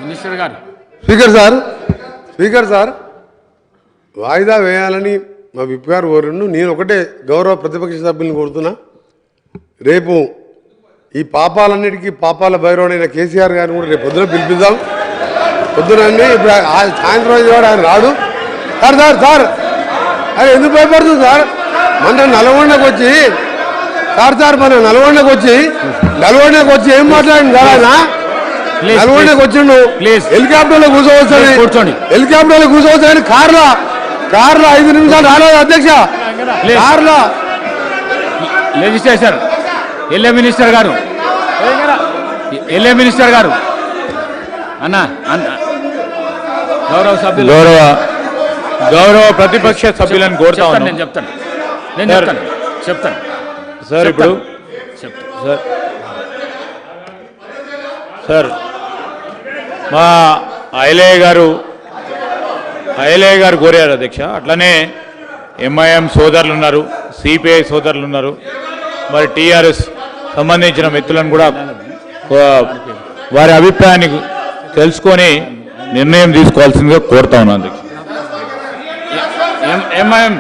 Minister గారు speaker sir వాయిదా వేయాలని మా విప్ గారు కోరిండు. నేను ఒకటే గౌరవ ప్రతిపక్ష సభ్యులను కోరుతున్నా, రేపు ఈ పాపాలన్నిటికీ పాపాల భైరవుడైన కేసీఆర్ గారిని కూడా రేపు పొద్దున పిలిపిద్దాం. పొద్దునండి ఇప్పుడు సాయంత్రం ఆయన రాడు. సార్ అరే ఎందుకు భయపడుతుంది సార్? మన నల్గొండకు వచ్చి మన నల్గొండకు వచ్చి ఏం మాట్లాడింది సార్? ఆయన నల్గొండకు వచ్చిండు, హెలికాప్టర్లో కూర్చోవచ్చని కార్లో 5 నిమిషాలు రాలేదు అధ్యక్ష. కార్లో లెజిస్లేషన్ ఎల్ఏ మినిస్టర్ గారు అన్న గౌరవ ప్రతిపక్ష సభ్యులను కోరుతా ఉన్నాను. నేను చెప్తాను సార్. ఇప్పుడు సార్ మా ఐలయ్య గారు కోరారు అధ్యక్ష. అట్లనే ఎంఐఎం సోదరులు ఉన్నారు, సిపిఐ సోదరులు ఉన్నారు, మరి టీఆర్ఎస్ సంబంధించిన మిత్రులను కూడా వారి అభిప్రాయాన్ని తెలుసుకొని నిర్ణయం తీసుకోవాల్సిందిగా కోరుతా ఉన్నాను అధ్యక్ష. ఎంఐఎం